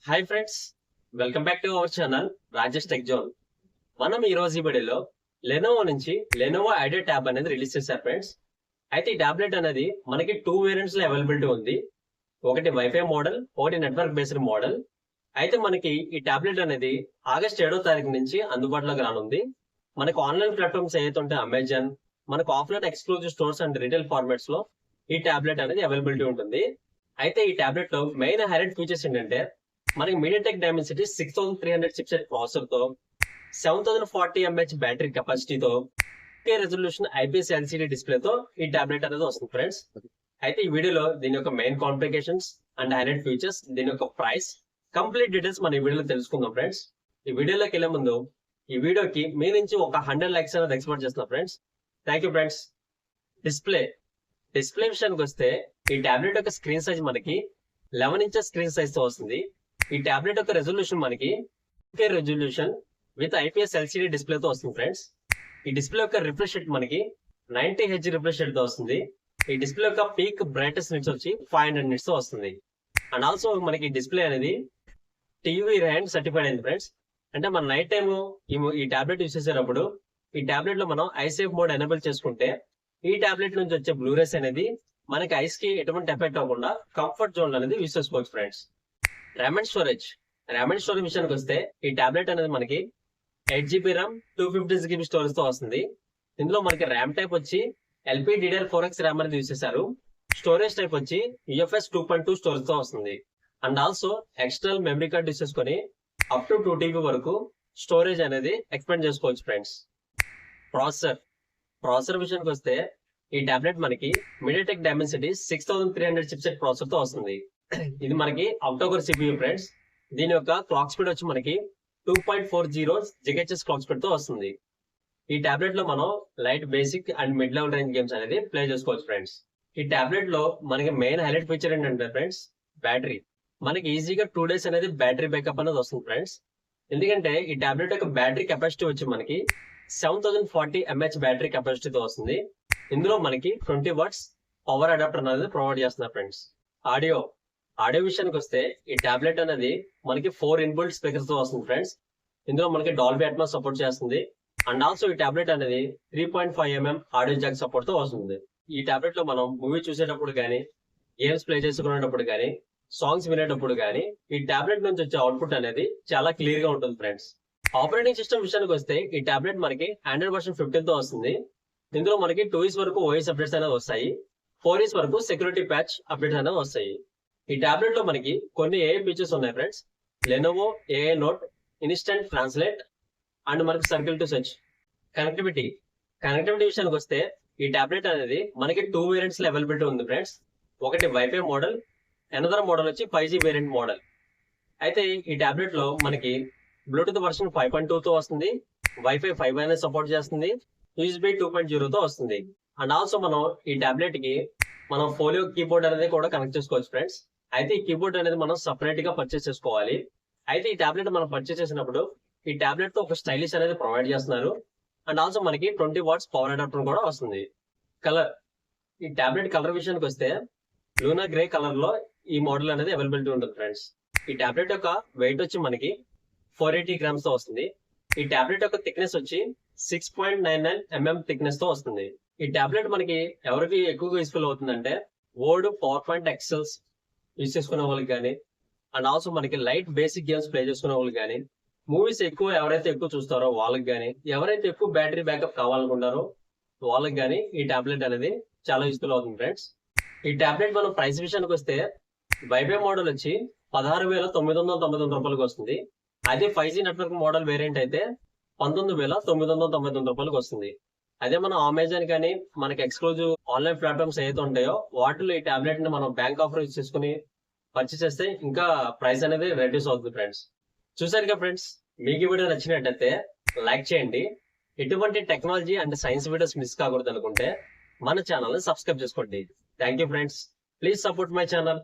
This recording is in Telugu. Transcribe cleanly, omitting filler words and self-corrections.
Hi friends, welcome back to our channel Rajesh tech zone. మనం ఈ రోజు ఈ వీడియోలో లెనోవో నుంచి లెనోవో ఐడియా ట్యాబ్ అనేది రిలీజ్ చేశారు ఫ్రెండ్స్. అయితే ఈ టాబ్లెట్ అనేది మనకి 2 వేరియంట్స్ లో అవైలబిలిటీ ఉంది. ఒకటి వైఫై మోడల్, ఒకటి నెట్వర్క్ బేస్డ్ మోడల్. అయితే మనకి ఈ టాబ్లెట్ అనేది ఆగస్ట్ 7వ తారీఖు నుంచి అందుబాటులోకి రానుంది. మనకు ఆన్లైన్ ప్లాట్ఫామ్స్ ఏదైతే ఉంటే అమెజాన్, మనకు offline exclusive stores and retail formats లో ఈ టాబ్లెట్ అనేది అవైలబిలిటీ ఉంటుంది. అయితే ఈ టాబ్లెట్ లో మెయిన్ హైలైట్ ఫీచర్స్ ఏంటంటే మనకి మీడియాటెక్ డైమెన్సిటీ 6300 చిప్సెట్ ప్రాసెసర్ తో 7040 mAh బ్యాటరీ కెపాసిటీతో రెజల్యూషన్ ఐపీఎస్ ఎల్సీడీ డిస్ప్లే తో ఈ టాబ్లెట్ అనేది వస్తుంది ఫ్రెండ్స్. అయితే ఈ వీడియోలో దీని యొక్క main complications and highlight features, దీని యొక్క ప్రైస్, కంప్లీట్ డీటెయిల్స్ మన ఈ వీడియోలో తెలుసుకుందాం ఫ్రెండ్స్. ఈ వీడియోలోకి వెళ్ళే ముందు ఈ వీడియోకి మీ నుంచి ఒక 100 లైక్స్ అనేది ఎక్స్పెక్ట్ చేస్తున్నాం friends. Thank you friends. Display విషయానికి వస్తే ఈ టాబ్లెట్ యొక్క స్క్రీన్ సైజ్ మనకి 11 ఇంచెస్ స్క్రీన్ సైజ్ తో వస్తుంది. ఈ టాబ్లెట్ యొక్క రెజల్యూషన్ మనకి resolution with IPS LCD display తో వస్తుంది ఫ్రెండ్స్. ఈ డిస్ప్లే యొక్క రిఫ్రెష్ రేట్ మనకి 90 హెచ్ రిఫ్రెష్ రేట్ తో వస్తుంది. ఈ డిస్ప్లే యొక్క పీక్ బ్రైట్నెస్ నిట్స్ వచ్చి 500 నిట్స్ తో వస్తుంది. అండ్ ఆల్సో మనకి డిస్ప్లే అనేది టీవీ ర్యాండ్ సర్టిఫైడ్ అయింది ఫ్రెండ్స్. అంటే మన నైట్ టైమ్ ఈ టాబ్లెట్ యూస్ చేసేటప్పుడు ఈ టాబ్లెట్ లో మనం ఐసేఫ్ మోడ్ ఎనేబుల్ చేసుకుంటే ఈ టాబ్లెట్ నుంచి వచ్చే బ్లూరేస్ అనేది మనకి ఐస్ కి ఎటువంటి ఎఫెక్ట్ అవ్వకుండా కంఫర్ట్ జోన్ అనేది యూస్ చేసుకోవచ్చు ఫ్రెండ్స్. ర్యామ్ అండ్ స్టోరేజ్ విషయానికి వస్తే ఈ టాబ్లెట్ అనేది మనకి 8GB ర్యామ్ 256GB స్టోరేజ్ తో వస్తుంది. ఇందులో మనకి ర్యామ్ టైప్ వచ్చి LPDDR4X ర్యామ్ అనేది యూస్ చేశారు. స్టోరేజ్ టైప్ వచ్చి UFS 2.2 స్టోరేజ్ తో వస్తుంది. And also external memory card use చేసుకొని అప్ టు 2TB వరకు స్టోరేజ్ అనేది ఎక్స్పెండ్ చేసుకోవచ్చు ఫ్రెండ్స్. ప్రాసెసర్ విషయానికి వస్తే ఈ టాబ్లెట్ మనకి మీడియాటెక్ డైమెన్సిటీ 6300 చిప్సెట్ ప్రాసెసర్ తో వస్తుంది. ఇది మనకి అక్టోబర్ CPU ఫ్రెండ్స్. దీని యొక్క క్లాక్ స్పీడ్ వచ్చి మనకి 2.40 GHz క్లాక్ స్పీడ్ తో వస్తుంది. ఈ టాబ్లెట్ లో మనం light, basic and mid level range games అనేది ప్లే చేసుకోవచ్చు ఫ్రెండ్స్. ఈ టాబ్లెట్ లో మనకి మెయిన్ హైలైట్ ఫీచర్ ఏంటంటే ఫ్రెండ్స్ బ్యాటరీ. మనకి ఈజీగా 2 days అనేది బ్యాటరీ బ్యాకప్ అనేది వస్తుంది ఫ్రెండ్స్. ఎందుకంటే ఈ టాబ్లెట్ యొక్క బ్యాటరీ కెపాసిటీ వచ్చి మనకి 7040 mAh బ్యాటరీ కెపాసిటీతో వస్తుంది. ఇందులో మనకి 20 watts పవర్ అడాప్టర్ అనేది ప్రొవైడ్ చేస్తున్నారు ఫ్రెండ్స్. ఆడియో విషయానికి వస్తే ఈ టాబ్లెట్ అనేది మనకి 4 ఇన్బుల్ట్ స్పీకర్స్ తో వస్తుంది ఫ్రెండ్స్. ఇందులో మనకి డాల్బీ అట్మాస్ సపోర్ట్ చేస్తుంది. అండ్ ఆల్సో ఈ టాబ్లెట్ అనేది 3.5mm ఆడియో జాక్ సపోర్ట్ తో వస్తుంది. ఈ టాబ్లెట్ లో మనం మూవీ చూసేటప్పుడు కానీ, గేమ్స్ ప్లే చేసుకునేటప్పుడు కానీ, సాంగ్స్ వినేటప్పుడు కానీ ఈ టాబ్లెట్ నుంచి వచ్చే అవుట్పుట్ అనేది చాలా క్లియర్ గా ఉంటుంది ఫ్రెండ్స్. ఆపరేటింగ్ సిస్టమ్ విషయానికి వస్తే ఈ టాబ్లెట్ మనకి ఆండ్రాయిడ్ వర్షన్ 15 తో వస్తుంది. ఇందులో మనకి 2 years వరకు OS అప్డేట్స్ అనేవి వస్తాయి. 4 years వరకు సెక్యూరిటీ ప్యాచ్ అప్డేట్స్ అనేవి వస్తాయి. ఈ టాబ్లెట్ లో మనకి కొన్ని AI ఫీచర్స్ ఉన్నాయి friends. Lenovo AI note, instant translate and మనకి సర్కిల్ టు సెర్చ్. కనెక్టివిటీ విషయానికి వస్తే ఈ టాబ్లెట్ అనేది మనకి 2 వేరియంట్స్ లో అవైలబిలిటీ ఉంది ఫ్రెండ్స్. ఒకటి వైఫై మోడల్, అనదర్ మోడల్ వచ్చి 5G వేరియంట్ మోడల్. అయితే ఈ టాబ్లెట్ లో మనకి బ్లూటూత్ వర్షన్ 5.2 తో వస్తుంది. వైఫై 5 అనేది సపోర్ట్ చేస్తుంది. USB 2.0 తో వస్తుంది. అండ్ ఆల్సో మనం ఈ టాబ్లెట్ కి మనం ఫోలియో కీబోర్డ్ అనేది కూడా కనెక్ట్ చేసుకోవచ్చు ఫ్రెండ్స్. అయితే ఈ కీబోర్డ్ అనేది మనం సపరేట్ గా పర్చేస్ చేసుకోవాలి. అయితే ఈ టాబ్లెట్ మనం పర్చేస్ చేసినప్పుడు ఈ టాబ్లెట్ తో ఒక స్టైలిష్ అనేది ప్రొవైడ్ చేస్తున్నారు. అండ్ ఆల్సో మనకి 20 watts పవర్ అడాప్టర్ కూడా వస్తుంది. ఈ టాబ్లెట్ కలర్ విషయానికి వస్తే లూనా గ్రే కలర్ లో ఈ మోడల్ అనేది అవైలబిలిటీ ఉంటుంది ఫ్రెండ్స్. ఈ టాబ్లెట్ యొక్క వెయిట్ వచ్చి మనకి 480 grams తో వస్తుంది. ఈ టాబ్లెట్ యొక్క థిక్నెస్ వచ్చి 6.99mm థిక్నెస్ తో వస్తుంది. ఈ టాబ్లెట్ మనకి ఎవరికి ఎక్కువగా యూస్ఫుల్ అవుతుందంటే word, power point, excels use చేసుకునే వాళ్ళకి కానీ, అండ్ ఆల్సో మనకి లైట్ బేసిక్ గేమ్స్ ప్లే చేసుకునే వాళ్ళకి కానీ, మూవీస్ ఎవరైతే ఎక్కువ చూస్తారో వాళ్ళకి కానీ, ఎవరైతే ఎక్కువ బ్యాటరీ బ్యాకప్ కావాలనుకుంటారో వాళ్ళకి కానీ ఈ టాబ్లెట్ అనేది చాలా యూస్ఫుల్ అవుతుంది ఫ్రెండ్స్. ఈ టాబ్లెట్ మనం ప్రైస్ విషయానికి వస్తే వైఫై మోడల్ వచ్చి 16,999 రూపాయలకి వస్తుంది. అదే 5G నెట్వర్క్ మోడల్ వేరియంట్ అయితే 19,999 రూపాయలకి వస్తుంది. అదే మనం అమెజాన్ కానీ మనకి ఎక్స్క్లూజివ్ ఆన్లైన్ ప్లాట్ఫామ్స్ ఏదైతే ఉంటాయో వాటిలో ఈ టాబ్లెట్ ని మనం బ్యాంక్ ఆఫర్ యూజ్ చేసుకుని పర్చేస్ చేస్తే ఇంకా ప్రైస్ అనేది రెడ్యూస్ అవుతుంది ఫ్రెండ్స్. చూసారుగా ఫ్రెండ్స్, మీకు ఈ వీడియో నచ్చినట్టయితే లైక్ చేయండి. ఎటువంటి technology and science videos miss కాకూడదు అనుకుంటే మన ఛానల్ ని సబ్స్క్రైబ్ చేసుకోండి. Thank you friends. Please support my channel.